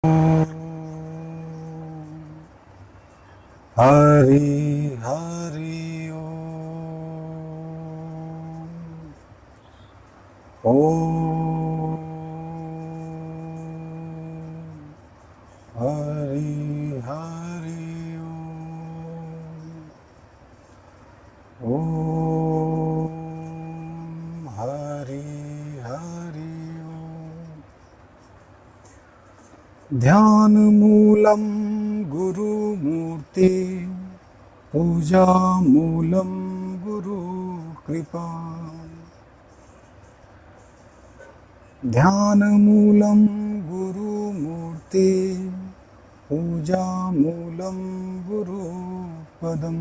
हरि हरि ओम हरि हरि ओम हरि हरि ध्यान मूलम गुरुमूर्ति पूजा मूलम गुरु कृपा ध्यान मूलम गुरुमूर्ति पूजा मूलम गुरु पदम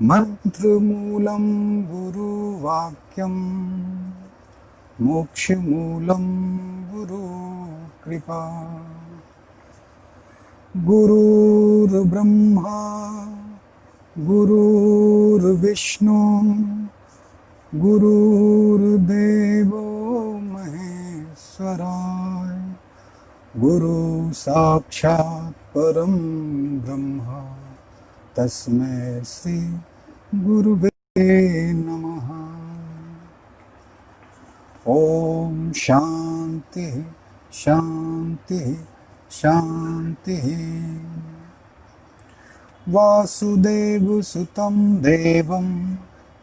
मंत्र मूलम गुरुवाक्यम मोक्ष मूलम गुरु कृपा गुरुर्ब्रह्मा गुरुर्विष्णु गुरुर्देवो महेश्वराय गुरु साक्षात् परम ब्रह्म तस्मै श्री गुरुवे नमः। ओम शांति शांति शांति। वासुदेव सुतं देवं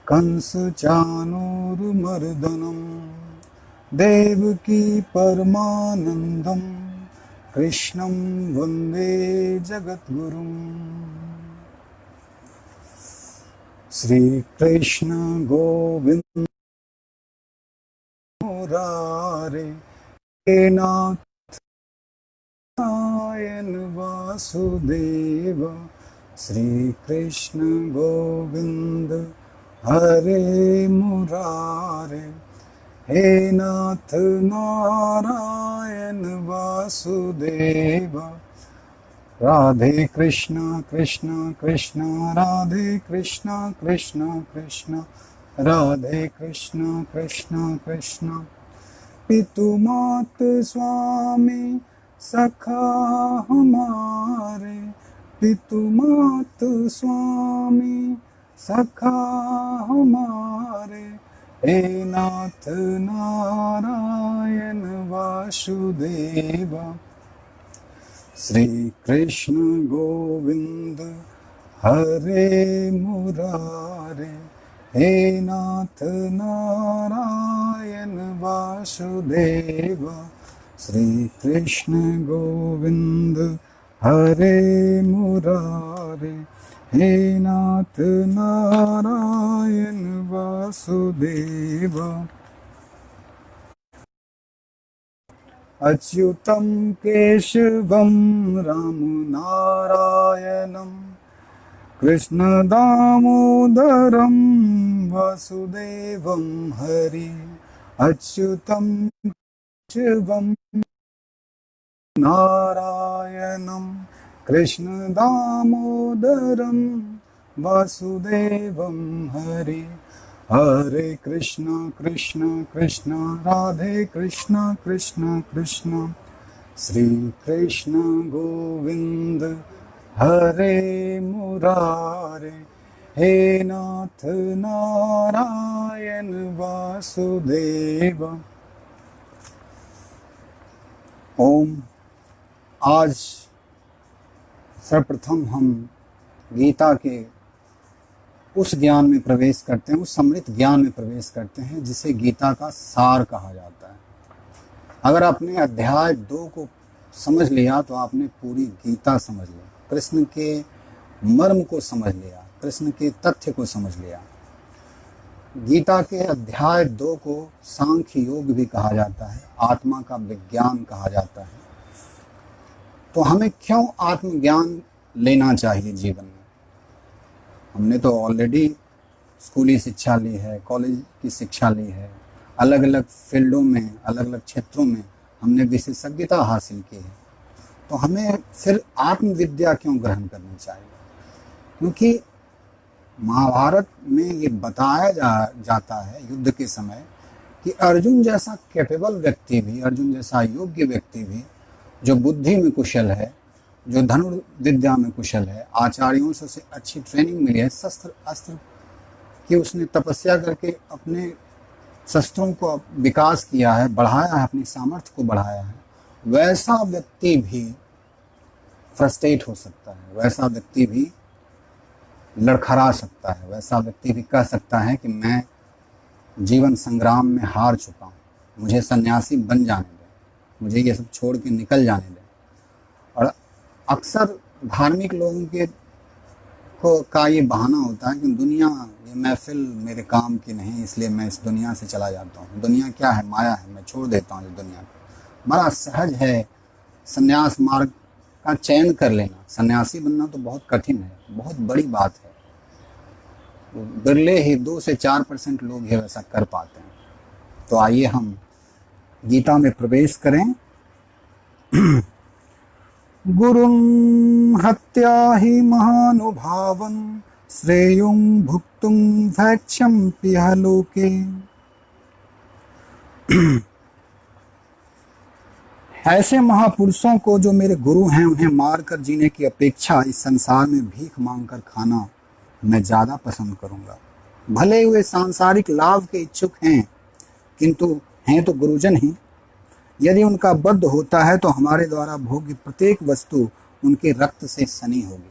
कंस चाणूरमर्दनं देवकी परमानंदं कृष्णं वंदे जगद्गुरुं। श्री कृष्ण गोविंद मुरारे हे नाथ नारायण वासुदेव। श्री कृष्ण गोविंद हरे मुरारे हे नाथ नारायण वासुदेव। राधे कृष्ण कृष्ण कृष्ण राधे कृष्ण कृष्ण कृष्ण राधे कृष्ण कृष्ण कृष्ण। पितुमात स्वामी सखा हमारे पितुमात स्वामी सखा हमारे हे नाथ नारायण वासुदेव। श्री कृष्ण गोविंद हरे मुरारे हे नाथ नारायण वासुदेव। श्री कृष्ण गोविंद हरे मुरारे हे नाथ नारायण वासुदेव। अच्युतं केशवं राम नारायणं कृष्ण दामोदरं वासुदेवं हरि। अच्युतं केशवं नारायणं कृष्ण दामोदरं वासुदेवं हरि। हरे कृष्ण कृष्ण कृष्ण राधे कृष्ण कृष्ण कृष्ण श्री कृष्ण गोविंद हरे मुरारे हे नाथ नारायण वासुदेव। ओम। आज सर्वप्रथम हम गीता के उस ज्ञान में प्रवेश करते हैं, उस समृद्ध ज्ञान में प्रवेश करते हैं जिसे गीता का सार कहा जाता है। अगर आपने अध्याय 2 को समझ लिया तो आपने पूरी गीता समझ ली, कृष्ण के मर्म को समझ लिया, कृष्ण के तथ्य को समझ लिया। गीता के अध्याय 2 को सांख्य योग भी कहा जाता है, आत्मा का विज्ञान कहा जाता है। तो हमें क्यों आत्मज्ञान लेना चाहिए जीवन में? हमने तो ऑलरेडी स्कूली शिक्षा ली है, कॉलेज की शिक्षा ली है, अलग अलग फील्डों में, अलग अलग क्षेत्रों में हमने विशेषज्ञता हासिल की है। तो हमें फिर आत्मविद्या क्यों ग्रहण करनी चाहिए? क्योंकि महाभारत में ये बताया जाता है युद्ध के समय कि अर्जुन जैसा कैपेबल व्यक्ति भी, अर्जुन जैसा योग्य व्यक्ति भी जो बुद्धि में कुशल है, जो धनुर्विद्या में कुशल है, आचार्यों से उसे अच्छी ट्रेनिंग मिली है, शस्त्र अस्त्र की उसने तपस्या करके अपने शस्त्रों को विकास किया है, बढ़ाया है, अपनी सामर्थ्य को बढ़ाया है, वैसा व्यक्ति भी फ्रस्ट्रेट हो सकता है, वैसा व्यक्ति भी लड़खड़ा सकता है, वैसा व्यक्ति भी कह सकता है कि मैं जीवन संग्राम में हार चुका हूँ, मुझे सन्यासी बन जाने दें, मुझे ये सब छोड़ के निकल जाने दें। और अक्सर धार्मिक लोगों के का ये बहाना होता है कि दुनिया, ये महफिल मेरे काम की नहीं, इसलिए मैं इस दुनिया से चला जाता हूँ। दुनिया क्या है? माया है, मैं छोड़ देता हूँ इस दुनिया को। बड़ा सहज है संन्यास मार्ग का चयन कर लेना। सन्यासी बनना तो बहुत कठिन है, बहुत बड़ी बात है। बिरले ही 2 से 4% लोग ही वैसा कर पाते हैं। तो आइए हम गीता में प्रवेश करें। गुरुं हत्या हि महानुभावं श्रेयों भुक्तुं भैक्षम्पि ह लोके। ऐसे महापुरुषों को जो मेरे गुरु हैं, उन्हें मारकर जीने की अपेक्षा इस संसार में भीख मांगकर खाना मैं ज़्यादा पसंद करूंगा। भले हुए सांसारिक लाभ के इच्छुक हैं, किंतु हैं तो गुरुजन ही। यदि उनका बद्ध होता है तो हमारे द्वारा भोग्य प्रत्येक वस्तु उनके रक्त से सनी होगी।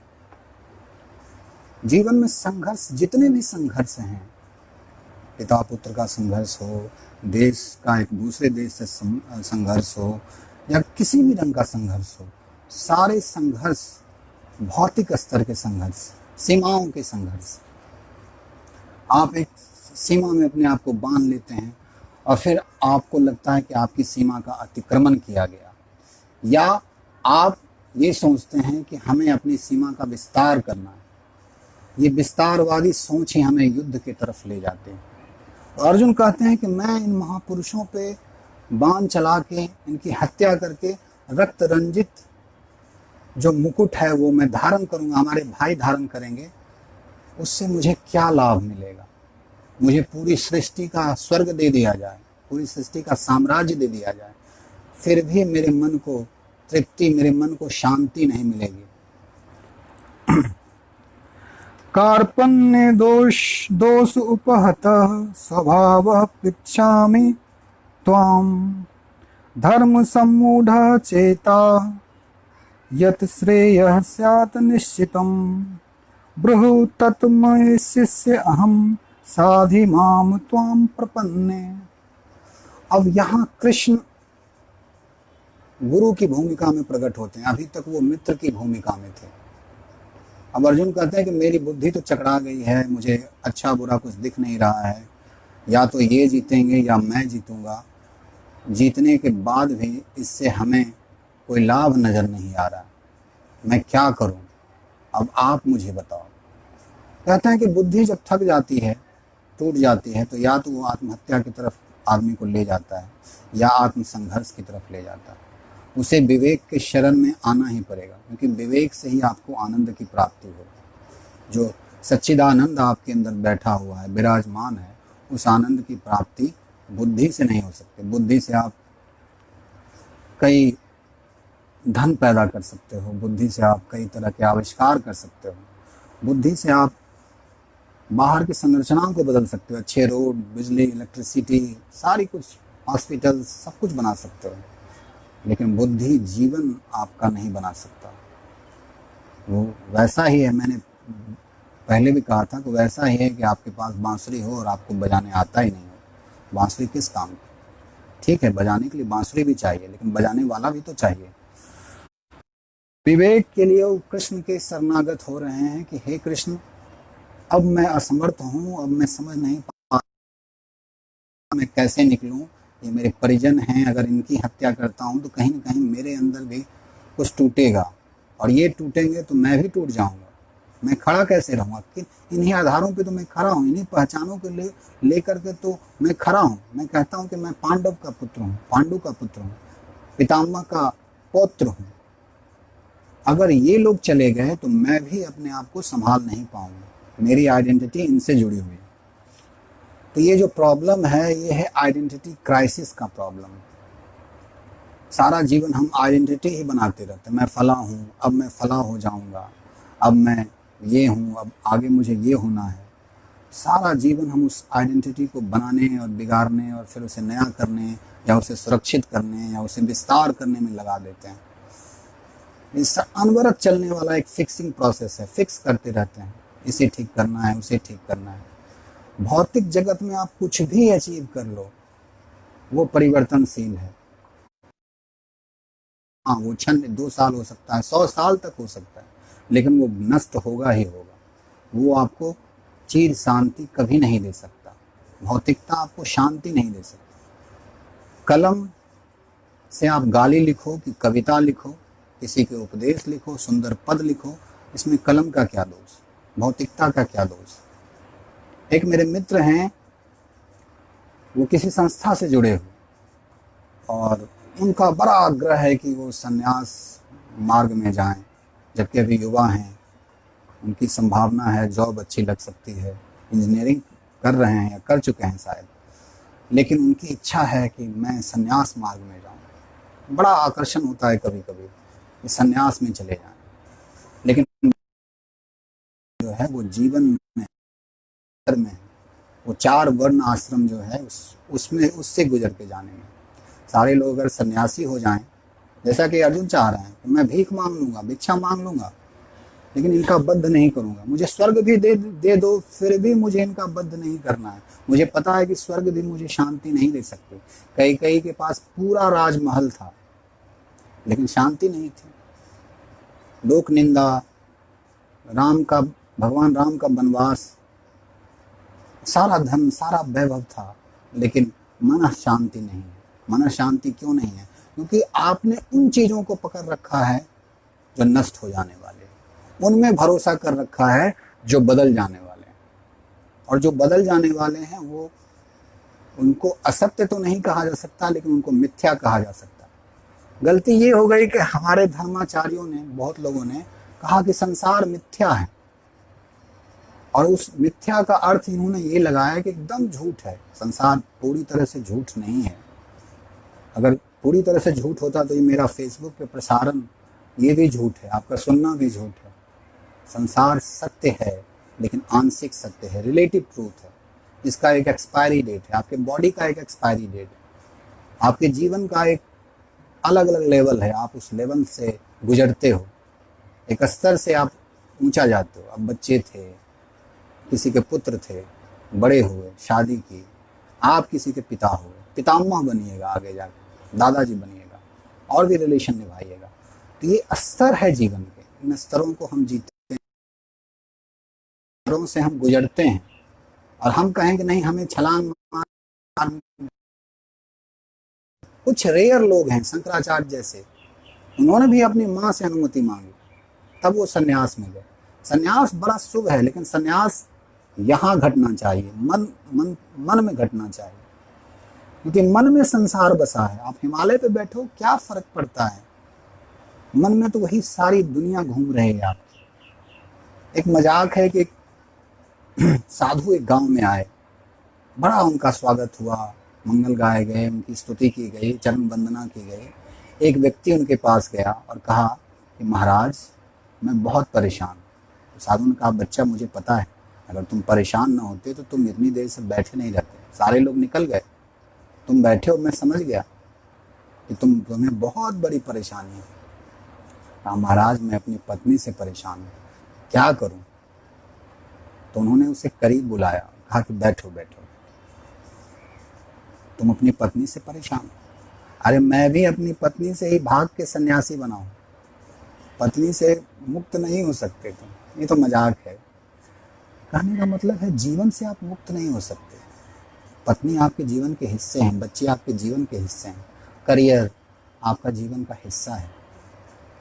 जीवन में संघर्ष, जितने भी संघर्ष हैं, पिता पुत्र का संघर्ष हो, देश का एक दूसरे देश से संघर्ष हो, या किसी भी रंग का संघर्ष हो, सारे संघर्ष भौतिक स्तर के संघर्ष, सीमाओं के संघर्ष। आप एक सीमा में अपने आप को बांध लेते हैं और फिर आपको लगता है कि आपकी सीमा का अतिक्रमण किया गया, या आप ये सोचते हैं कि हमें अपनी सीमा का विस्तार करना है। ये विस्तारवादी सोच ही हमें युद्ध की तरफ ले जाते हैं। और अर्जुन कहते हैं कि मैं इन महापुरुषों पे बाण चला के, इनकी हत्या करके रक्त रंजित जो मुकुट है वो मैं धारण करूंगा, हमारे भाई धारण करेंगे, उससे मुझे क्या लाभ मिलेगा? मुझे पूरी सृष्टि का स्वर्ग दे दिया जाए, पूरी सृष्टि का साम्राज्य दे दिया जाए, फिर भी मेरे मन को तृप्ति, मेरे मन को शांति नहीं मिलेगी। कार्पण्य दोष उपहतः स्वभावः पृच्छामि त्वाम धर्म सम्मूढ़ चेता यत् श्रेयः स्यात् निश्चितम् ब्रूहि तत्मये शिष्य अहम साधि माम त्वाम प्रपन्ने। अब यहाँ कृष्ण गुरु की भूमिका में प्रकट होते हैं। अभी तक वो मित्र की भूमिका में थे। अब अर्जुन कहते हैं कि मेरी बुद्धि तो चकरा गई है, मुझे अच्छा बुरा कुछ दिख नहीं रहा है, या तो ये जीतेंगे या मैं जीतूंगा। जीतने के बाद भी इससे हमें कोई लाभ नज़र नहीं आ रहा, मैं क्या करूं? अब आप मुझे बताओ। कहते हैं कि बुद्धि जब थक जाती है, टूट जाती है, तो या तो वो आत्महत्या की तरफ आदमी को ले जाता है या आत्मसंघर्ष की तरफ ले जाता है। उसे विवेक के शरण में आना ही पड़ेगा, क्योंकि विवेक से ही आपको आनंद की प्राप्ति होगी। जो सच्चिदानंद आपके अंदर बैठा हुआ है, विराजमान है, उस आनंद की प्राप्ति बुद्धि से नहीं हो सकती। बुद्धि से आप कई धन पैदा कर सकते हो, बुद्धि से आप कई तरह के आविष्कार कर सकते हो, बुद्धि से आप बाहर की संरचनाओं को बदल सकते हो, अच्छे रोड, बिजली, इलेक्ट्रिसिटी, सारी कुछ, हॉस्पिटल, सब कुछ बना सकते हो। लेकिन बुद्धि जीवन आपका नहीं बना सकता। वो वैसा ही है, मैंने पहले भी कहा था कि वैसा ही है कि आपके पास बांसुरी हो और आपको बजाने आता ही नहीं हो। बांसुरी किस काम की? ठीक है, बजाने के लिए बांसुरी भी चाहिए, लेकिन बजाने वाला भी तो चाहिए। विवेक के लिए वो कृष्ण के शरणागत हो रहे हैं कि हे कृष्ण, अब मैं असमर्थ हूँ, अब मैं समझ नहीं पा मैं कैसे निकलूं। ये मेरे परिजन हैं, अगर इनकी हत्या करता हूँ तो कहीं ना कहीं मेरे अंदर भी कुछ टूटेगा, और ये टूटेंगे तो मैं भी टूट जाऊंगा। मैं खड़ा कैसे रहूँगा? कि इन्हीं आधारों पे तो मैं खड़ा हूँ, इन्हीं पहचानों के लिए लेकर के तो मैं खड़ा हूँ। मैं कहता हूँ कि मैं पांडव का पुत्र हूँ, पांडु का पुत्र हूँ, पितामह का पौत्र हूँ। अगर ये लोग चले गए तो मैं भी अपने आप को संभाल नहीं पाऊंगा। मेरी आइडेंटिटी इनसे जुड़ी हुई है। तो ये जो प्रॉब्लम है, ये है आइडेंटिटी क्राइसिस का प्रॉब्लम। सारा जीवन हम आइडेंटिटी ही बनाते रहते हैं, मैं फला हूँ, अब मैं फला हो जाऊँगा, अब मैं ये हूँ, अब आगे मुझे ये होना है। सारा जीवन हम उस आइडेंटिटी को बनाने और बिगाड़ने और फिर उसे नया करने या उसे सुरक्षित करने या उसे विस्तार करने में लगा देते हैं। इस अनवरत चलने वाला एक फिक्सिंग प्रोसेस है, फिक्स करते रहते हैं, इसे ठीक करना है, उसे ठीक करना है। भौतिक जगत में आप कुछ भी अचीव कर लो, वो परिवर्तनशील है। हाँ, वो क्षण 2 साल हो सकता है, 100 साल तक हो सकता है, लेकिन वो नष्ट होगा ही होगा। वो आपको चिर शांति कभी नहीं दे सकता। भौतिकता आपको शांति नहीं दे सकती। कलम से आप गाली लिखो कि कविता लिखो, किसी के उपदेश लिखो, सुंदर पद लिखो, इसमें कलम का क्या दोष, भौतिकता का क्या दोष। एक मेरे मित्र हैं, वो किसी संस्था से जुड़े हुए और उनका बड़ा आग्रह है कि वो संन्यास मार्ग में जाएं, जबकि अभी युवा हैं, उनकी संभावना है, जॉब अच्छी लग सकती है, इंजीनियरिंग कर रहे हैं या कर चुके हैं शायद, लेकिन उनकी इच्छा है कि मैं संन्यास मार्ग में जाऊं। बड़ा आकर्षण होता है कभी कभी कि संन्यास में चले जाएं, लेकिन जो है वो जीवन में वो 4 वर्ण आश्रम जो है उसमें उससे गुजर के जाने में। सारे लोग अगर सन्यासी हो जाएं, जैसा कि अर्जुन चाह रहे हैं, तो मैं भीख मांग लूंगा, भिक्षा मांग लूंगा, लेकिन इनका बद्ध नहीं करूंगा। मुझे स्वर्ग भी दे दो, फिर भी मुझे इनका बद्ध नहीं करना है। मुझे पता है कि स्वर्ग भी मुझे शांति नहीं दे सकते। कई कई के पास पूरा राजमहल था, लेकिन शांति नहीं थी। लोक निंदा, भगवान राम का वनवास, सारा धन, सारा वैभव था, लेकिन मन शांति नहीं है। मन शांति क्यों नहीं है? क्योंकि आपने उन चीजों को पकड़ रखा है जो नष्ट हो जाने वाले, उनमें भरोसा कर रखा है जो बदल जाने वाले हैं। और जो बदल जाने वाले हैं वो, उनको असत्य तो नहीं कहा जा सकता, लेकिन उनको मिथ्या कहा जा सकता। गलती ये हो गई कि हमारे धर्माचार्यों ने, बहुत लोगों ने कहा कि संसार मिथ्या है, और उस मिथ्या का अर्थ इन्होंने ये लगाया कि एकदम झूठ है। संसार पूरी तरह से झूठ नहीं है। अगर पूरी तरह से झूठ होता तो ये मेरा फेसबुक पे प्रसारण ये भी झूठ है, आपका सुनना भी झूठ है। संसार सत्य है, लेकिन आंशिक सत्य है, रिलेटिव ट्रूथ है। इसका एक एक्सपायरी डेट है, आपके बॉडी का एक एक्सपायरी डेट है, आपके जीवन का एक अलग अलग लेवल है। आप उस लेवल से गुजरते हो, एक स्तर से आप ऊंचा जाते हो। अब बच्चे थे, किसी के पुत्र थे, बड़े हुए, शादी की, आप किसी के पिता हुए, पितामह बनिएगा, आगे जाकर दादाजी बनिएगा, और भी रिलेशन निभाइएगा। तो ये स्तर है जीवन के, इन स्तरों को हम जीते हैं, स्तरों से हम गुजरते हैं। और हम कहें कि नहीं, हमें छलांग मार। कुछ रेयर लोग हैं, शंकराचार्य जैसे, उन्होंने भी अपनी माँ से अनुमति मांगी, तब वो सन्यास में गए। सन्यास बड़ा शुभ है, लेकिन सन्यास यहाँ घटना चाहिए, मन में घटना चाहिए, क्योंकि मन में संसार बसा है। आप हिमालय पे बैठो, क्या फर्क पड़ता है? मन में तो वही सारी दुनिया घूम रही है आपकी। एक मजाक है कि साधु एक गांव में आए, बड़ा उनका स्वागत हुआ, मंगल गाए गए, उनकी स्तुति की गई, चरण वंदना की गई। एक व्यक्ति उनके पास गया और कहा कि महाराज, मैं बहुत परेशान हूँ। साधु ने कहा, बच्चा, मुझे पता है, अगर तुम परेशान ना होते तो तुम इतनी देर से बैठे नहीं रहते। सारे लोग निकल गए, तुम बैठे हो, मैं समझ गया कि तुम्हें बहुत बड़ी परेशानी है। कहा, महाराज, मैं अपनी पत्नी से परेशान हूँ, क्या करूँ? तो उन्होंने उसे करीब बुलाया, कहा कि बैठो बैठो, तुम अपनी पत्नी से परेशान? अरे मैं भी अपनी पत्नी से ही भाग के सन्यासी बनाऊं, पत्नी से मुक्त नहीं हो सकते तुम, ये तो मजाक है। कहने का मतलब है, जीवन से आप मुक्त नहीं हो सकते। पत्नी आपके जीवन के हिस्से हैं, बच्चे आपके जीवन के हिस्से हैं, करियर आपका जीवन का हिस्सा है,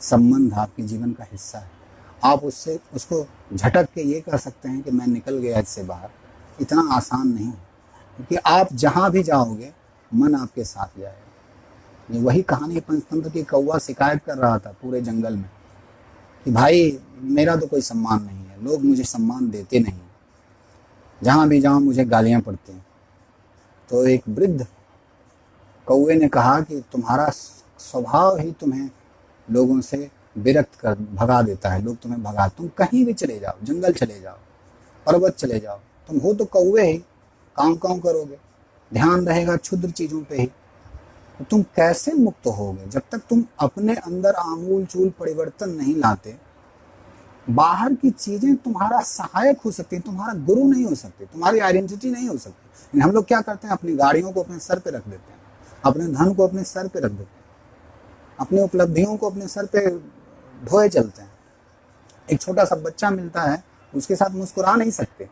संबंध आपके जीवन का हिस्सा है। आप उसको झटक के ये कह सकते हैं कि मैं निकल गया इससे बाहर, इतना आसान नहीं है, क्योंकि आप जहाँ भी जाओगे मन आपके साथ जाएगा। ये वही कहानी पंचतंत्र की कौवा शिकायत कर रहा था पूरे जंगल में कि भाई, मेरा तो कोई सम्मान नहीं है, लोग मुझे सम्मान देते नहीं, जहाँ भी जाऊँ मुझे गालियाँ पड़ती हैं। तो एक वृद्ध कौवे ने कहा कि तुम्हारा स्वभाव ही तुम्हें लोगों से विरक्त कर भगा देता है। लोग तुम्हें भगा, तुम कहीं भी चले जाओ, जंगल चले जाओ, पर्वत चले जाओ, तुम हो तो कौवे ही, काँव काँव करोगे, ध्यान रहेगा क्षुद्र चीजों पे ही। तो तुम कैसे मुक्त होगे जब तक तुम अपने अंदर आमूल चूल परिवर्तन नहीं लाते। बाहर की चीजें तुम्हारा सहायक हो सकती है, तुम्हारा गुरु नहीं हो सकती, तुम्हारी आइडेंटिटी नहीं हो सकती। लेकिन हम लोग क्या करते हैं, अपनी गाड़ियों को अपने सर पे रख देते हैं, अपने धन को अपने सर पे रख देते हैं, अपनी उपलब्धियों को अपने सर पे ढोए चलते हैं। एक छोटा सा बच्चा मिलता है, उसके साथ मुस्कुरा नहीं सकते,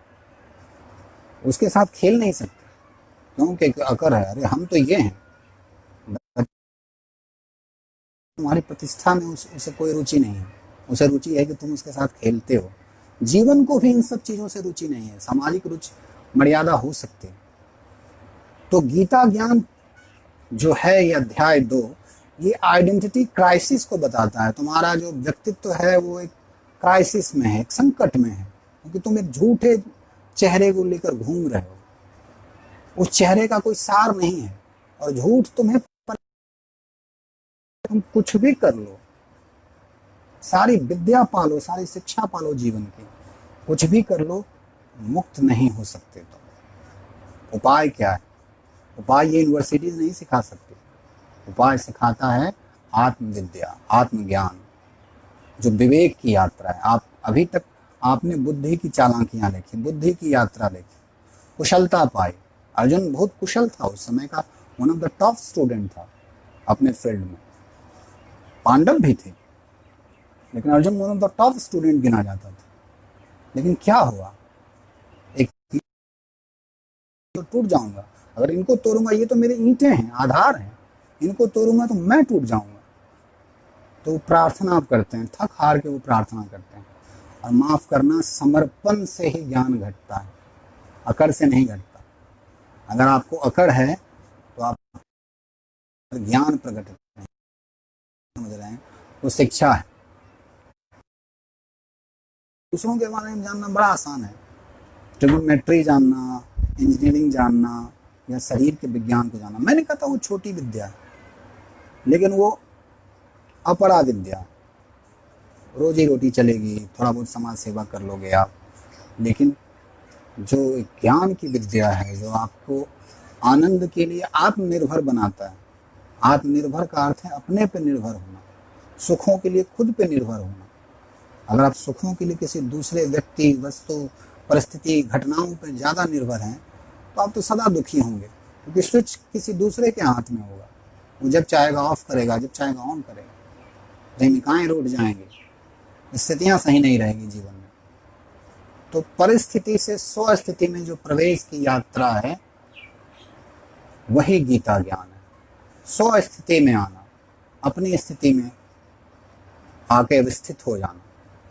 उसके साथ खेल नहीं सकते, क्योंकि अकर है, अरे हम तो ये हैं। तुम्हारी प्रतिष्ठा में उसे कोई रुचि नहीं है, उसे रुचि है कि तुम उसके साथ खेलते हो। जीवन को भी इन सब चीजों से रुचि नहीं है, सामाजिक रुचि मर्यादा हो सकती है। तो गीता ज्ञान जो है ये अध्याय 2, ये आइडेंटिटी क्राइसिस को बताता है। तुम्हारा जो व्यक्तित्व है वो एक क्राइसिस में है, एक संकट में है, क्योंकि तुम एक झूठे चेहरे को लेकर घूम रहे हो। उस चेहरे का कोई सार नहीं है, और झूठ तुम्हें, तुम कुछ भी कर लो, सारी विद्या पालो, सारी शिक्षा पालो जीवन की, कुछ भी कर लो, मुक्त नहीं हो सकते। तो उपाय क्या है? उपाय ये यूनिवर्सिटीज नहीं सिखा सकती। उपाय सिखाता है आत्मविद्या, आत्मज्ञान, जो विवेक की यात्रा है। आप अभी तक आपने बुद्धि की चालाकियां लिखी, बुद्धि की यात्रा लिखी, कुशलता पाई। अर्जुन बहुत कुशल था, उस समय का one of the top student था अपने फील्ड में। पांडव भी थे, लेकिन Arjun one of the top student गिना जाता था। लेकिन क्या हुआ, एक तो टूट जाऊंगा, अगर इनको तोड़ूंगा, ये तो मेरे ईंटें हैं, आधार हैं, इनको तोड़ूंगा तो मैं टूट जाऊंगा। तो वो प्रार्थना आप करते हैं, थक हार के वो प्रार्थना करते हैं। और माफ करना, समर्पण से ही ज्ञान घटता है, अकड़ से नहीं घटता। अगर आपको अकड़ है तो आप ज्ञान प्रकट नहीं समझ रहे हैं, वो शिक्षा है। दूसरों के बारे में जानना बड़ा आसान है, ट्रिग्नोमेट्री जानना, इंजीनियरिंग जानना, या शरीर के विज्ञान को जानना। मैंने कहा था वो छोटी विद्या है, लेकिन वो अपरा विद्या, रोजी रोटी चलेगी, थोड़ा बहुत समाज सेवा कर लोगे आप। लेकिन जो ज्ञान की विद्या है, जो आपको आनंद के लिए आत्मनिर्भर बनाता है। आत्मनिर्भर का अर्थ है अपने पे निर्भर होना, सुखों के लिए खुद पे निर्भर होना। अगर आप सुखों के लिए किसी दूसरे व्यक्ति, वस्तु, परिस्थिति, घटनाओं पर ज़्यादा निर्भर हैं, तो आप तो सदा दुखी होंगे, क्योंकि स्विच किसी दूसरे के हाथ में होगा। वो जब चाहेगा ऑफ करेगा, जब चाहेगा ऑन करेगा। प्रेमिकाएं रूठ जाएंगी, स्थितियां सही नहीं रहेगी जीवन में। तो परिस्थिति से स्वस्थिति में जो प्रवेश की यात्रा है, वही गीता ज्ञान है। स्वस्थिति में आना, अपनी स्थिति में आके स्थित हो जाना।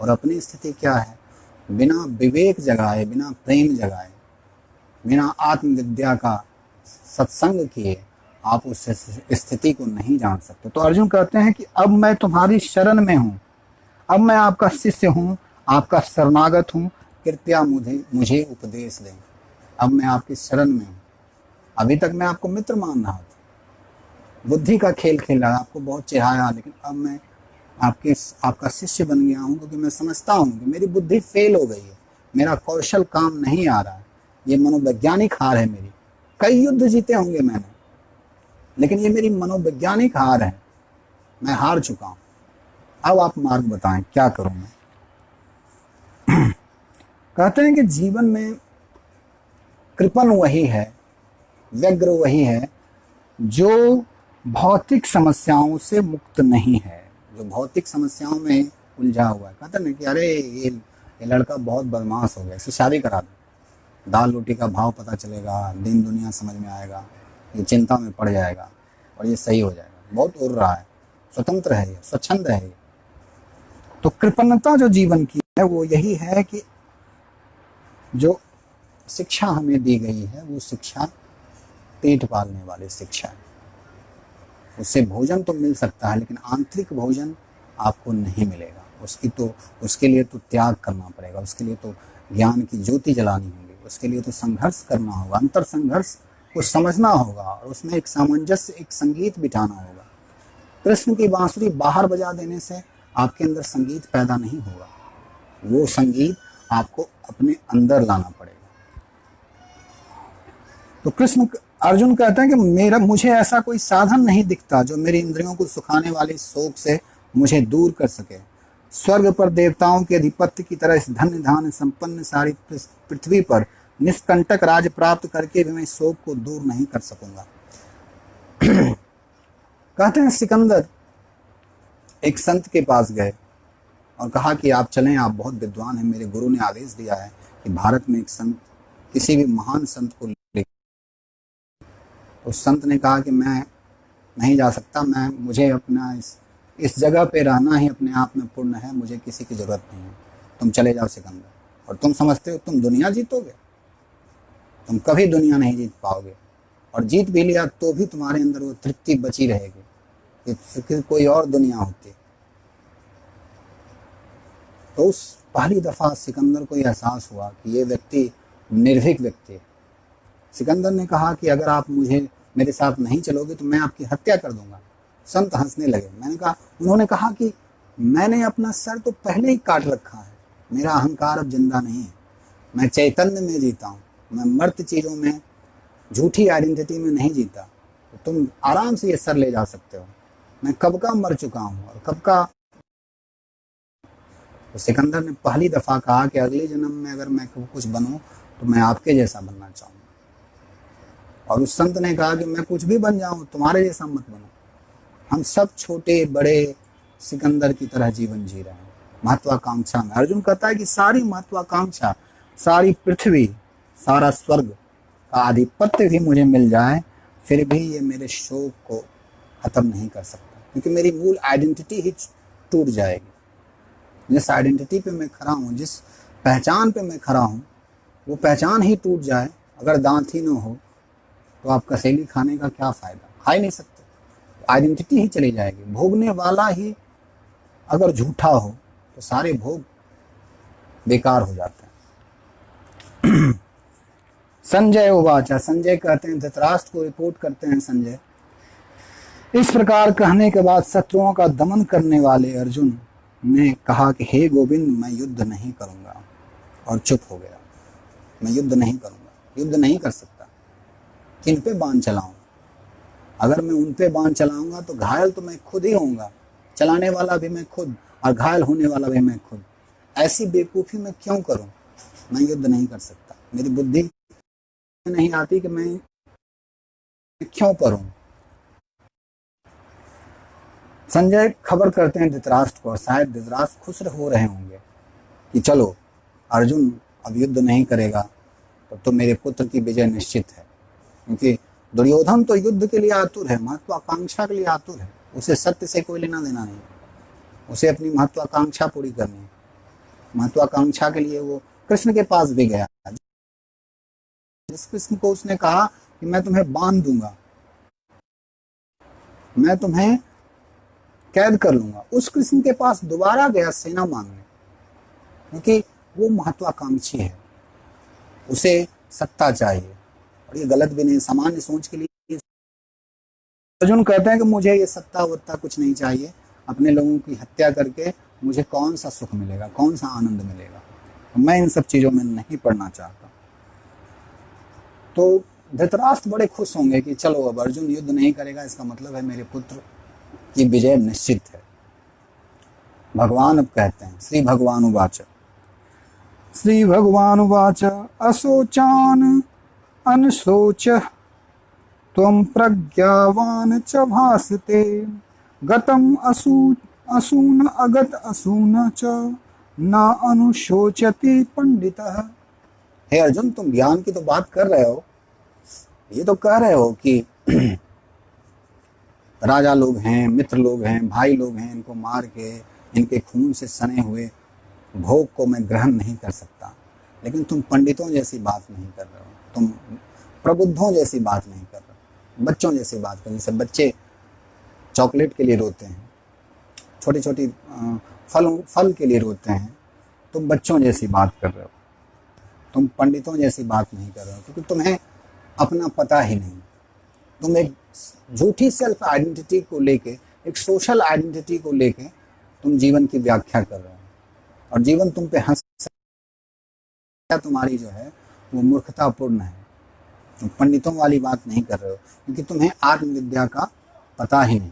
और अपनी स्थिति क्या है? बिना विवेक जगाए, बिना प्रेम जगाए, बिना आत्मविद्या का सत्संग किए आप उस स्थिति को नहीं जान सकते। तो अर्जुन कहते हैं कि अब मैं तुम्हारी शरण में हूँ, अब मैं आपका शिष्य हूँ, आपका शरणागत हूँ, कृपया मुझे उपदेश दें। अब मैं आपकी शरण में हूँ। अभी तक मैं आपको मित्र मान रहा था, बुद्धि का खेल खेला, आपको बहुत चिढ़ाया, लेकिन अब मैं आपका शिष्य बन गया हूँ, क्योंकि मैं समझता हूँ कि मेरी बुद्धि फेल हो गई है, मेरा कौशल काम नहीं आ रहा है, ये मनोवैज्ञानिक हार है मेरी। कई युद्ध जीते होंगे मैंने, लेकिन ये मेरी मनोवैज्ञानिक हार है, मैं हार चुका हूँ। अब आप मार्ग बताएं, क्या करूं मैं? कहते हैं कि जीवन में कृपण वही है, व्यग्र वही है जो भौतिक समस्याओं से मुक्त नहीं है, जो भौतिक समस्याओं में उलझा हुआ है। कहते हैं कि अरे ये लड़का बहुत बदमाश हो गया, इससे शादी करा दो, दाल रोटी का भाव पता चलेगा, दिन दुनिया समझ में आएगा, ये चिंता में पड़ जाएगा और ये सही हो जाएगा, बहुत उड़ रहा है, स्वतंत्र है ये, स्वच्छंद है ये। तो कृपणता जो जीवन की है वो यही है कि जो शिक्षा हमें दी गई है वो शिक्षा पेट पालने वाली शिक्षा है। उससे भोजन तो मिल सकता है, लेकिन आंतरिक भोजन आपको नहीं मिलेगा। उसके लिए तो त्याग करना पड़ेगा, उसके लिए तो ज्ञान की ज्योति जलानी होगी, उसके लिए तो संघर्ष करना होगा, अंतर संघर्ष को समझना होगा और उसमें एक सामंजस्य, एक संगीत बिठाना होगा। कृष्ण की बांसुरी बाहर बजा देने से आपके अंदर संगीत पैदा नहीं होगा, वो संगीत आपको अपने अंदर लाना पड़ेगा। तो कृष्ण अर्जुन कहते हैं कि मुझे ऐसा कोई साधन नहीं दिखता जो मेरी इंद्रियों को सुखाने वाले शोक से मुझे दूर कर सके। स्वर्ग पर देवताओं के अधिपत्य की तरह इस धन्य धान्य संपन्न सारी पृथ्वी पर निष्कंटक राज प्राप्त करके भी मैं शोक को दूर नहीं कर सकूंगा। कहते हैं सिकंदर एक संत के पास गए और कहा कि आप चलें, आप बहुत विद्वान हैं, मेरे गुरु ने आदेश दिया है कि भारत में एक संत, किसी भी महान संत को ले। उस संत ने कहा कि मैं नहीं जा सकता, मुझे अपना इस जगह पे रहना ही अपने आप में पुण्य है, मुझे किसी की जरूरत नहीं है, तुम चले जाओ सिकंदर। और तुम समझते हो तुम दुनिया जीतोगे? तुम कभी दुनिया नहीं जीत पाओगे, और जीत भी लिया तो भी तुम्हारे अंदर वो तृप्ति बची रहेगी कि कोई और दुनिया होती। तो उस पहली दफा सिकंदर को यह एहसास हुआ कि ये व्यक्ति निर्भीक व्यक्ति है। सिकंदर ने कहा कि अगर आप मेरे साथ नहीं चलोगे तो मैं आपकी हत्या कर दूंगा। संत हंसने लगे। उन्होंने कहा कि मैंने अपना सर तो पहले ही काट रखा है, मेरा अहंकार अब जिंदा नहीं है, मैं चैतन्य में जीता हूँ, मैं मर्त चीजों में, झूठी आइडेंटिटी में नहीं जीता। तो तुम आराम से ये सर ले जा सकते हो, मैं कब का मर चुका हूँ और कब का। तो सिकंदर ने पहली दफा कहा कि अगले जन्म में अगर मैं कुछ बनूं तो मैं आपके जैसा बनना चाहूंगा। और उस संत ने कहा कि मैं कुछ भी बन जाऊं, तुम्हारे जैसा मत बनो। हम सब छोटे बड़े सिकंदर की तरह जीवन जी रहे हैं, महत्वाकांक्षा में। अर्जुन कहता है कि सारी महत्वाकांक्षा, सारी पृथ्वी, सारा स्वर्ग का आधिपत्य भी मुझे मिल जाए, फिर भी ये मेरे शोक को खत्म नहीं कर सकता, क्योंकि मेरी मूल आइडेंटिटी ही टूट जाएगी। जिस आइडेंटिटी पे मैं खड़ा हूँ, जिस पहचान पे मैं खड़ा हूँ, वो पहचान ही टूट जाए, अगर दांत ही न हो तो आप कसेली खाने का क्या फायदा, खा ही नहीं सकते। आइडेंटिटी ही चली जाएगी। भोगने वाला ही अगर झूठा हो तो सारे भोग बेकार हो जाते हैं। संजय उवाचा, संजय कहते हैं, धृतराष्ट्र को रिपोर्ट करते हैं संजय, इस प्रकार कहने के बाद शत्रुओं का दमन करने वाले अर्जुन ने कहा कि हे गोविंद, मैं युद्ध नहीं करूंगा, और चुप हो गया। मैं युद्ध नहीं करूंगा, युद्ध नहीं कर सकता। किन पे बाण चलाऊं? अगर मैं उन पे बाण चलाऊंगा तो घायल तो मैं खुद ही होऊंगा, चलाने वाला भी मैं खुद और घायल होने वाला भी मैं खुद। ऐसी बेवकूफी मैं क्यों करूं? मैं युद्ध नहीं कर सकता। मेरी बुद्धि नहीं आती कि मैं क्यों करूं। संजय खबर करते हैं धृतराष्ट्र को, और शायद धृतराष्ट्र खुश हो रहे होंगे कि चलो अर्जुन अब युद्ध नहीं करेगा, तब तो मेरे पुत्र की विजय निश्चित है। क्योंकि दुर्योधन तो युद्ध के लिए आतुर है, महत्वाकांक्षा के लिए आतुर है। उसे सत्य से कोई लेना देना नहीं, उसे अपनी महत्वाकांक्षा पूरी करनी है। महत्वाकांक्षा के लिए वो कृष्ण के पास भी गया, जिस कृष्ण को उसने कहा कि मैं तुम्हें बांध दूंगा, मैं तुम्हें कैद कर लूंगा, उस कृष्ण के पास दोबारा गया सेना मांगने, क्योंकि वो महत्वाकांक्षी है, उसे सत्ता चाहिए। और ये गलत भी नहीं, सामान्य सोच के लिए अर्जुन कहते हैं कि मुझे ये सत्ता वत्ता कुछ नहीं चाहिए, अपने लोगों की हत्या करके मुझे कौन सा सुख मिलेगा, कौन सा आनंद मिलेगा, मैं इन सब चीजों में नहीं पड़ना चाहता। तो धृतराष्ट्र बड़े खुश होंगे कि चलो अब अर्जुन युद्ध नहीं करेगा, इसका मतलब है मेरे पुत्र की विजय निश्चित है। भगवान अब कहते हैं, श्री भगवान उवाच, श्री भगवान उवाच, अशोचान अनशोच त्वं प्रज्ञावान च भासते, गतम असून अगत असून च न अनुशोचति पंडितः। हे अर्जुन, तुम ज्ञान की तो बात कर रहे हो, ये तो कह रहे हो कि राजा लोग हैं, मित्र लोग हैं, भाई लोग हैं, इनको मार के इनके खून से सने हुए भोग को मैं ग्रहण नहीं कर सकता। लेकिन तुम पंडितों जैसी बात नहीं कर रहे हो, तुम प्रबुद्धों जैसी बात नहीं कर रहे हो, बच्चों जैसी बात कर। जैसे बच्चे चॉकलेट के लिए रोते हैं, छोटी छोटी फल के लिए रोते हैं, तुम बच्चों जैसी बात कर रहे हो, तुम पंडितों जैसी बात नहीं कर रहे हो, क्योंकि तुम्हें अपना पता ही नहीं। तुम एक झूठी सेल्फ आइडेंटिटी को लेके एक सोशल आइडेंटिटी को लेके तुम जीवन की व्याख्या कर रहे हो, और जीवन तुम पे हंस, तुम्हारी जो है वो मूर्खतापूर्ण है। तुम पंडितों वाली बात नहीं कर रहे हो, क्योंकि तुम्हें आत्मविद्या का पता ही नहीं।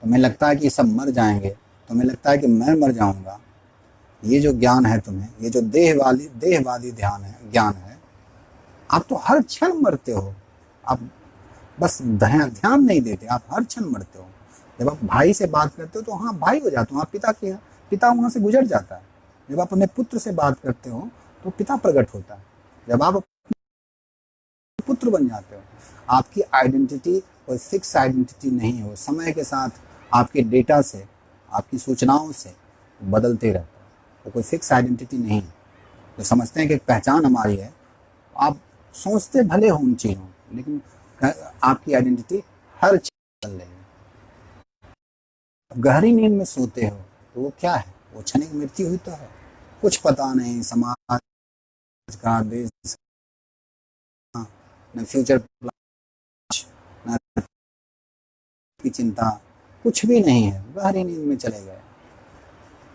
तुम्हें लगता है कि सब मर जाएंगे, तुम्हें लगता है कि मैं मर जाऊंगा। ये जो ज्ञान है तुम्हें, ये जो देहवादी ज्ञान है, आप तो हर क्षण मरते हो। आप बस ध्यान नहीं देते, आप हर क्षण मरते हो। जब आप भाई से बात करते हो तो हाँ भाई हो जाते हो, आप पिता वहां से गुजर जाता है। जब आप अपने पुत्र से बात करते हो तो पिता प्रकट होता है। जब आप पुत्र बन जाते हो, आपकी आइडेंटिटी कोई फिक्स आइडेंटिटी नहीं हो। समय के साथ आपके डेटा से, आपकी सूचनाओं से बदलते रहता है। तो कोई फिक्स आइडेंटिटी नहीं है। जो समझते हैं कि पहचान हमारी है, आप सोचते भले हो उन चीज़ों, लेकिन आपकी आइडेंटिटी हर चीज बदल रही है। गहरी नींद में सोते हो तो वो क्या है? वो क्षणिक मृत्यु हुई तो है। कुछ पता नहीं समाज का, देश का, न फ्यूचर प्लान, न की चिंता, कुछ भी नहीं है। गहरी नींद में चले गए।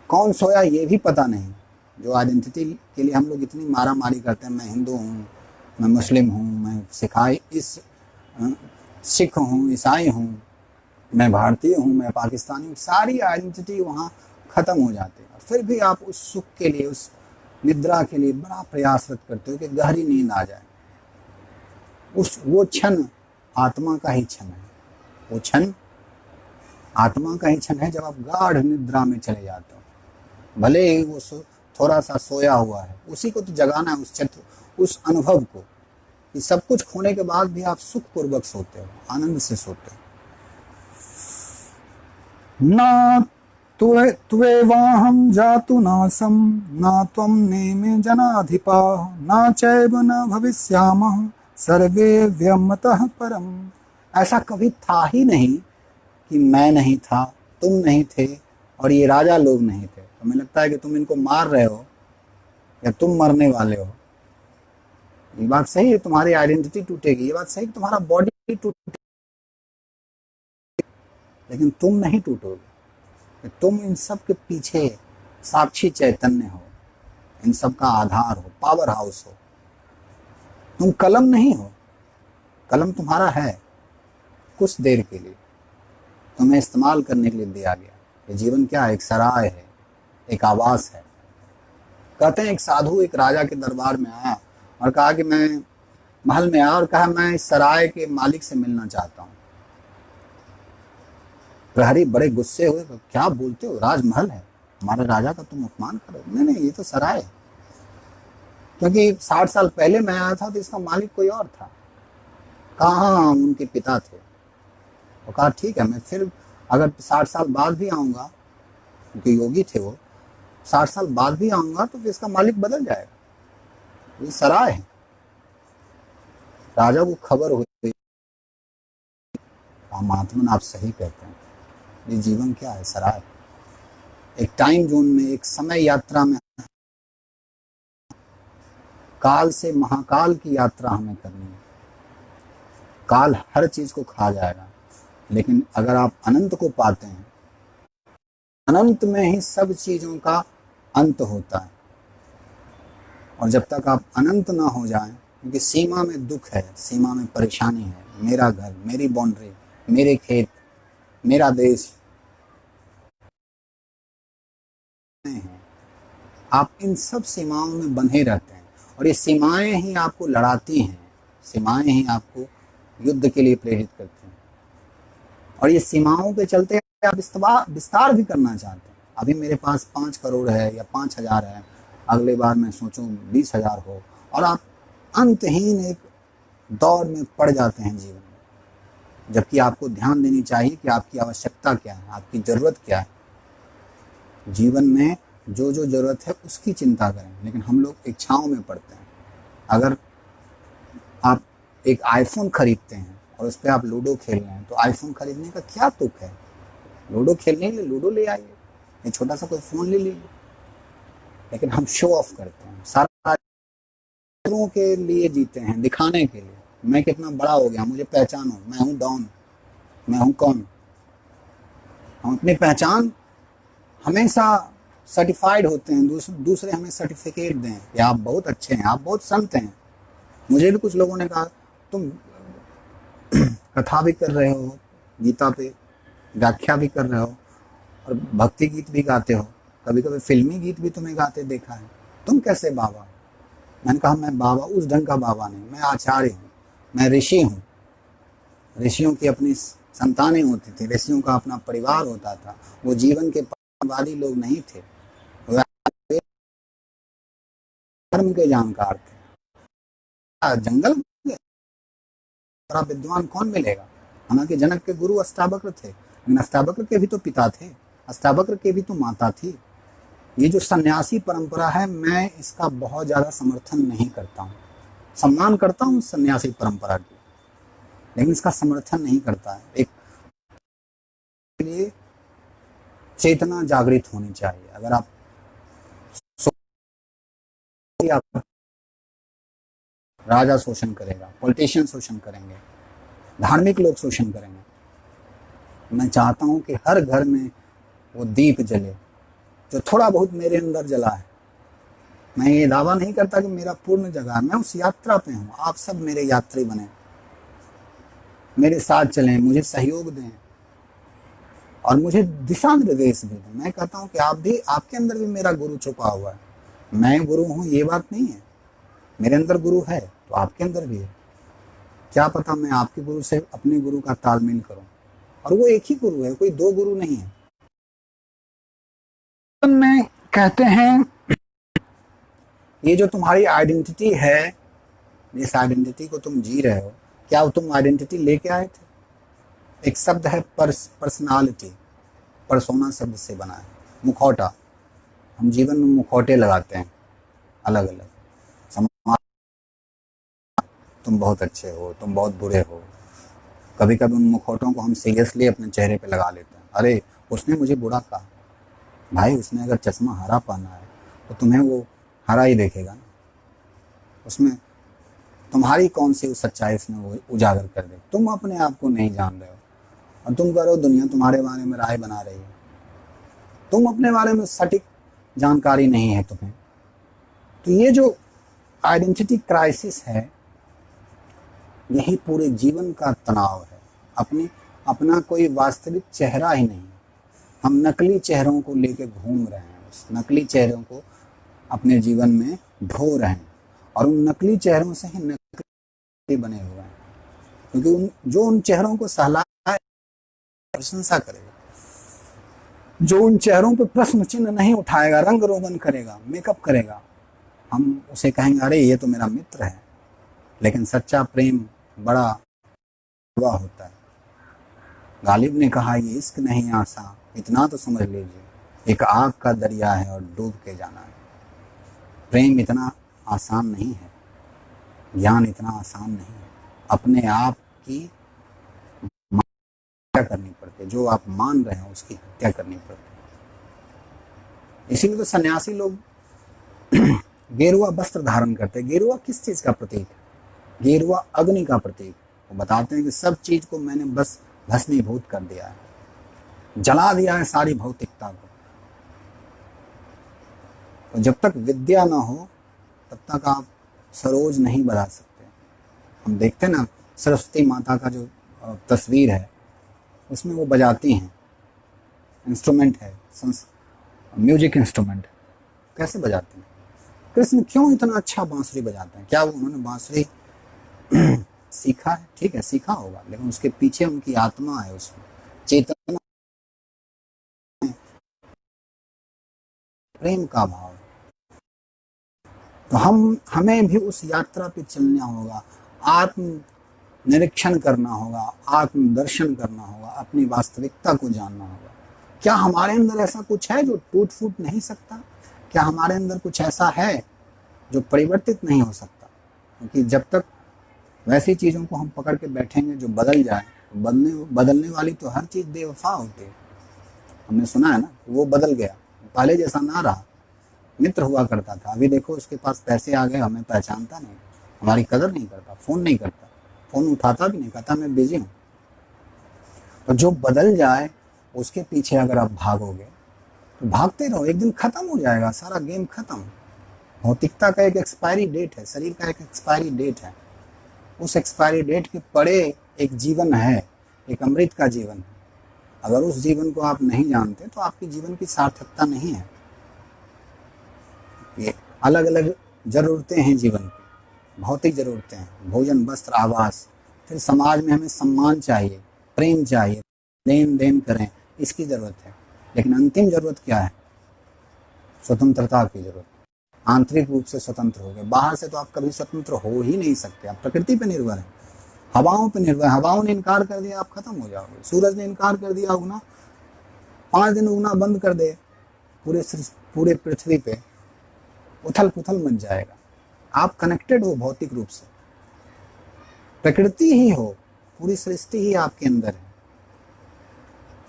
कौन सोया ये भी पता नहीं। जो आइडेंटिटी के लिए हम लोग इतनी मारा मारी करते हैं, मैं हिंदू हूँ, मैं मुस्लिम हूँ, मैं सिख हूँ, ईसाई हूँ, मैं भारतीय हूँ, मैं पाकिस्तानी हूँ, सारी आइडेंटिटी वहाँ ख़त्म हो जाती है। फिर भी आप उस सुख के लिए, उस निद्रा के लिए बड़ा प्रयासरत करते हो कि गहरी नींद आ जाए। वो क्षण आत्मा का ही क्षण है। वो क्षण आत्मा का ही क्षण है जब आप गाढ़ निद्रा में चले जाते हो। भले ही वो थोड़ा सा सोया हुआ है, उसी को तो जगाना है, उस अनुभव को, कि सब कुछ खोने के बाद भी आप सुखपूर्वक सोते हो, आनंद से सोते हो। ना त्वेवाहं जातु नासं, ना त्वं नेमे जनाधिपा, ना चैव न भविष्यामः सर्वे व्यमतः परम। ऐसा कभी था ही नहीं कि मैं नहीं था, तुम नहीं थे, और ये राजा लोग नहीं थे। हमें लगता है कि तुम इनको मार रहे हो या तुम मरने वाले हो। ये बात सही है, तुम्हारी आइडेंटिटी टूटेगी। ये बात सही है, तुम्हारा बॉडी टूटेगा, लेकिन तुम नहीं टूटोगे। तुम इन सब के पीछे साक्षी चैतन्य हो, इन सब का आधार हो, पावर हाउस हो। तुम कलम नहीं हो। कलम तुम्हारा है कुछ देर के लिए, तुम्हें इस्तेमाल करने के लिए दिया गया। ये जीवन क्या है? एक सराय है, एक आवास है। कहते हैं एक साधु एक राजा के दरबार में आया और कहा कि मैं महल में आया और कहा मैं इस सराय के मालिक से मिलना चाहता हूँ। प्रहरी बड़े गुस्से हुए, क्या बोलते हो? राजमहल है, हमारे राजा का तुम अपमान करो। नहीं, ये तो सराय है। क्योंकि 60 साल पहले मैं आया था तो इसका मालिक कोई और था। कहाँ उनके पिता थे। तो कहा ठीक है, मैं फिर अगर 60 साल बाद भी आऊँगा, क्योंकि योगी थे वो, 60 साल बाद भी आऊँगा तो फिर इसका मालिक बदल जाएगा। ये सराय है। राजा को खबर हुई, महात्मन आप सही कहते हैं, ये जीवन क्या है? सराय। एक टाइम जोन में, एक समय यात्रा में, काल से महाकाल की यात्रा हमें करनी है। काल हर चीज को खा जाएगा, लेकिन अगर आप अनंत को पाते हैं, अनंत में ही सब चीजों का अंत होता है। और जब तक आप अनंत ना हो जाएं, क्योंकि सीमा में दुख है, सीमा में परेशानी है, मेरा घर, मेरी बाउंड्री, मेरे खेत, मेरा देश, आप इन सब सीमाओं में बंधे रहते हैं। और ये सीमाएं ही आपको लड़ाती हैं, सीमाएं ही आपको युद्ध के लिए प्रेरित करती हैं। और ये सीमाओं के चलते आप विस्तार भी करना चाहते हैं। अभी मेरे पास 5 करोड़ है या 5,000 है, अगले बार मैं सोचूं 20,000 हो, और आप अंतहीन एक दौड़ में पड़ जाते हैं जीवन में। जबकि आपको ध्यान देनी चाहिए कि आपकी आवश्यकता क्या है, आपकी ज़रूरत क्या है। जीवन में जो जो ज़रूरत है उसकी चिंता करें, लेकिन हम लोग इच्छाओं में पड़ते हैं। अगर आप एक आईफोन खरीदते हैं और उस पर आप लूडो खेल रहे हैं, तो आईफोन खरीदने का क्या तुक है? लूडो खेलने के लिए लूडो ले आइए, एक छोटा सा कोई फ़ोन ले लीजिए। लेकिन हम शो ऑफ करते हैं, सारा दूसरों के लिए जीते हैं, दिखाने के लिए। मैं कितना बड़ा हो गया, मुझे पहचानो, मैं हूँ डॉन, मैं हूँ कौन। हम अपनी पहचान हमेशा सर्टिफाइड होते हैं, दूसरे हमें सर्टिफिकेट दें कि आप बहुत अच्छे हैं, आप बहुत संत हैं। मुझे भी कुछ लोगों ने कहा तुम कथा भी कर रहे हो, गीता पे व्याख्या भी कर रहे हो और भक्ति गीत भी गाते हो, कभी कभी फिल्मी गीत भी तुम्हें गाते देखा है, तुम कैसे बाबा? मैंने कहा मैं बाबा उस ढंग का बाबा नहीं, मैं आचार्य हूँ, मैं ऋषि हूँ। ऋषियों की अपनी संतानें होती थी, ऋषियों का अपना परिवार होता था, वो जीवन के वादी लोग नहीं थे, धर्म के जानकार थे। जंगल बड़ा विद्वान कौन मिलेगा? हालांकि जनक के गुरु अष्टावक्र थे, लेकिन अष्टावक्र के भी तो पिता थे, अष्टावक्र के भी तो माता थी। ये जो सन्यासी परंपरा है, मैं इसका बहुत ज्यादा समर्थन नहीं करता हूँ। सम्मान करता हूँ सन्यासी परंपरा की, लेकिन इसका समर्थन नहीं करता है। एक लिए चेतना जागृत होनी चाहिए। अगर आप राजा शोषण करेगा, पॉलिटिशियन शोषण करेंगे, धार्मिक लोग शोषण करेंगे। मैं चाहता हूं कि हर घर में वो दीप जले जो थोड़ा बहुत मेरे अंदर जला है। मैं ये दावा नहीं करता कि मेरा पूर्ण जगा, मैं उस यात्रा पे हूं। आप सब मेरे यात्री बने, मेरे साथ चलें, मुझे सहयोग दें और मुझे दिशा निर्देश भी दें। मैं कहता हूं कि आप भी, आपके अंदर भी मेरा गुरु छुपा हुआ है। मैं गुरु हूं ये बात नहीं है, मेरे अंदर गुरु है तो आपके अंदर भी है। क्या पता मैं आपके गुरु से अपने गुरु का तालमेल करूं, और वो एक ही गुरु है, कोई दो गुरु नहीं है। में कहते हैं ये जो तुम्हारी आइडेंटिटी है, जिस आइडेंटिटी को तुम जी रहे हो, क्या तुम आइडेंटिटी लेके आए थे? एक शब्द है पर्सनालिटी, परसोना शब्द से बना है, मुखौटा। हम जीवन में मुखौटे लगाते हैं अलग अलग। तुम बहुत अच्छे हो, तुम बहुत बुरे हो। कभी कभी उन मुखौटों को हम सीरियसली अपने चेहरे पे लगा लेते हैं। अरे उसने मुझे बुरा कहा, भाई उसने अगर चश्मा हरा पहना है तो तुम्हें वो हरा ही देखेगा ना, उसमें तुम्हारी कौन सी सच्चाई उसने वो उजागर कर दे। तुम अपने आप को नहीं जान रहे हो और तुम करो दुनिया तुम्हारे बारे में राय बना रही है। तुम अपने बारे में सटीक जानकारी नहीं है तुम्हें। तो ये जो आइडेंटिटी क्राइसिस है, यही पूरे जीवन का तनाव है। अपना कोई वास्तविक चेहरा ही नहीं, हम नकली चेहरों को लेकर घूम रहे हैं, उस नकली चेहरों को अपने जीवन में ढो रहे हैं और उन नकली चेहरों से ही नकली बने हुए हैं। क्योंकि जो उन चेहरों को सहलाए प्रशंसा करेगा, जो उन चेहरों पर प्रश्न चिन्ह नहीं उठाएगा, रंग रोगन करेगा, मेकअप करेगा, हम उसे कहेंगे अरे ये तो मेरा मित्र है। लेकिन सच्चा प्रेम बड़ा हुआ होता है। गालिब ने कहा ये इश्क नहीं आसान, इतना तो समझ लीजिए, एक आग का दरिया है और डूब के जाना है। प्रेम इतना आसान नहीं है, ज्ञान इतना आसान नहीं है। अपने आप की हत्या करनी पड़ती है, जो आप मान रहे हैं उसकी हत्या करनी पड़ती है। इसीलिए तो सन्यासी लोग गेरुआ वस्त्र धारण करते हैं। गेरुआ किस चीज का प्रतीक है? गेरुआ अग्नि का प्रतीक। वो बताते हैं कि सब चीज को मैंने बस भस्मीभूत कर दिया है, जला दिया है सारी भौतिकता को। तो जब तक विद्या ना हो तब तक आप सरोज नहीं बजा सकते। हम देखते हैं ना सरस्वती माता का जो तस्वीर है उसमें वो बजाती हैं, इंस्ट्रूमेंट है, म्यूजिक इंस्ट्रूमेंट। कैसे बजाते हैं? कृष्ण क्यों इतना अच्छा बांसुरी बजाते हैं? क्या वो उन्होंने बांसुरी सीखा है? ठीक है सीखा होगा, लेकिन उसके पीछे उनकी आत्मा है, उसमें चेतना, प्रेम का भाव। तो हमें भी उस यात्रा पे चलना होगा, आत्म निरीक्षण करना होगा, आत्म दर्शन करना होगा, अपनी वास्तविकता को जानना होगा। क्या हमारे अंदर ऐसा कुछ है जो टूट फूट नहीं सकता? क्या हमारे अंदर कुछ ऐसा है जो परिवर्तित नहीं हो सकता? क्योंकि जब तक वैसी चीजों को हम पकड़ के बैठेंगे जो बदल जाए, बदलने वाली तो हर चीज बेवफा होती है। हमने सुना है ना, वो बदल गया, पहले जैसा ना रहा, मित्र हुआ करता था, अभी देखो उसके पास पैसे आ गए, हमें पहचानता नहीं, हमारी कदर नहीं करता, फोन नहीं करता, फोन उठाता भी नहीं, कहता मैं बिजी हूँ। और जो बदल जाए उसके पीछे अगर आप भागोगे तो भागते रहो, एक दिन खत्म हो जाएगा, सारा गेम खत्म। भौतिकता का एक एक्सपायरी डेट है, शरीर का एक एक्सपायरी डेट है। उस एक्सपायरी डेट के परे एक जीवन है, एक अमृत का जीवन है। अगर उस जीवन को आप नहीं जानते तो आपके जीवन की सार्थकता नहीं है। ये अलग अलग जरूरतें हैं जीवन की, भौतिक जरूरतें हैं, भोजन, वस्त्र, आवास। फिर समाज में हमें सम्मान चाहिए, प्रेम चाहिए, लेन देन करें, इसकी जरूरत है। लेकिन अंतिम जरूरत क्या है? स्वतंत्रता की जरूरत। आंतरिक रूप से स्वतंत्र हो गए, बाहर से तो आप कभी स्वतंत्र हो ही नहीं सकते। आप प्रकृति पे निर्भर हैं, हवाओं पे निर्भर। हवाओं ने इनकार कर दिया, आप खत्म हो जाओगे। सूरज ने इनकार कर दिया उगना, 5 दिन उगना बंद कर दे, पूरे पृथ्वी पे उथल पुथल मच जाएगा। आप कनेक्टेड हो भौतिक रूप से, प्रकृति ही हो, पूरी सृष्टि ही आपके अंदर है।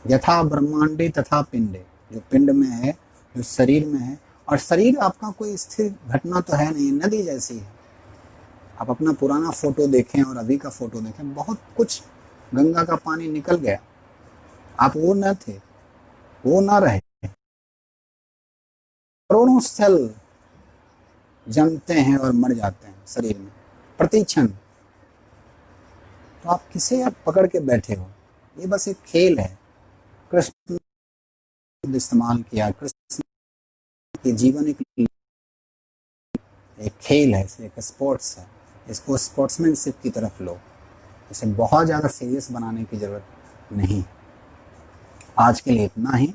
यथा ब्रह्मांडे तथा पिंडे, जो पिंड में है, जो शरीर में है। और शरीर आपका कोई स्थिर घटना तो है नहीं, नदी जैसी है। आप अपना पुराना फोटो देखें और अभी का फोटो देखें, बहुत कुछ गंगा का पानी निकल गया। आप वो न थे, वो ना रहे। करोड़ों सेल जमते हैं और मर जाते हैं शरीर में प्रति क्षण। तो आप किसे आप पकड़ के बैठे हो? ये बस एक खेल है। कृष्ण ने इस्तेमाल किया, कृष्ण के जीवन एक खेल है, एक स्पोर्ट्स है। इसको स्पोर्ट्समैनशिप की तरफ लो, इसे बहुत ज़्यादा सीरियस बनाने की जरूरत नहीं। आज के लिए इतना ही।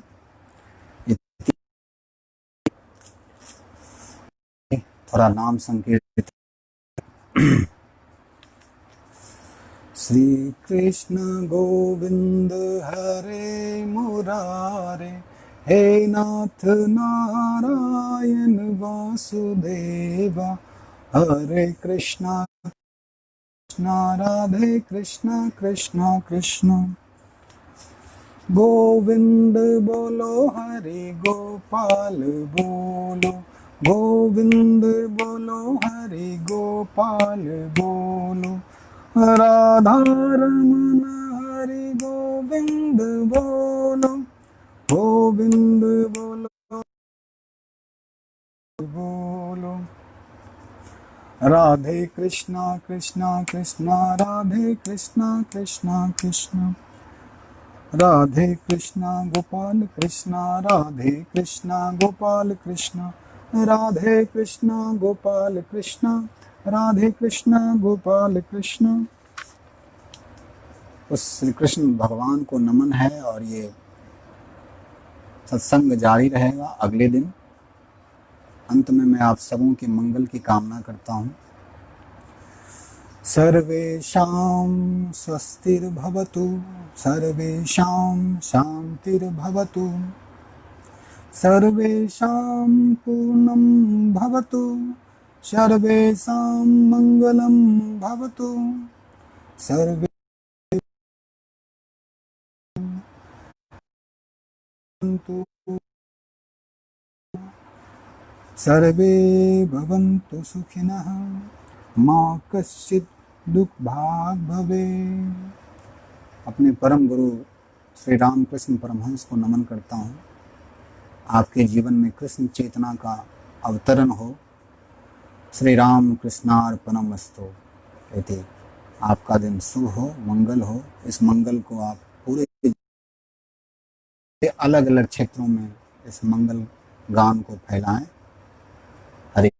थोड़ा नाम संकीर्तन। श्री कृष्ण गोविंद हरे मुरारे, हे नाथ नारायण वासुदेवा, हरे कृष्णा कृष्णा राधे कृष्णा कृष्णा कृष्णा गोविंद बोलो, हरे गोपाल बोलो, गोविंद बोलो, हरे गोपाल बोलो, राधा रमन हरे गोविंद बोलो, गोविंद बोलो बोलो, राधे कृष्णा कृष्णा कृष्णा राधे कृष्णा कृष्णा कृष्णा, राधे कृष्णा गोपाल कृष्णा, राधे कृष्णा गोपाल कृष्णा, राधे कृष्णा गोपाल कृष्णा, राधे कृष्णा गोपाल कृष्णा। उस श्री कृष्ण भगवान को नमन है। और ये सत्संग जारी रहेगा अगले दिन। अंत में मैं आप सबों के मंगल की कामना करता हूँ। सर्वेषां स्वस्तिर्भवतु, सर्वेषां शान्तिर्भवतु, सर्वेषां पूर्णं भवतु, सर्वेषां मंगलं भवतु, सर्वे सर्वे भवन्तु सुखिनः, मा कश्चित् दुःखभाग् भवेत्। अपने परम गुरु श्री रामकृष्ण परमहंस को नमन करता हूँ। आपके जीवन में कृष्ण चेतना का अवतरण हो। श्री राम कृष्णार्पणमस्तु। इति। आपका दिन शुभ हो, मंगल हो। इस मंगल को आप पूरे अलग अलग क्षेत्रों में इस मंगल गान को फैलाएं। हरि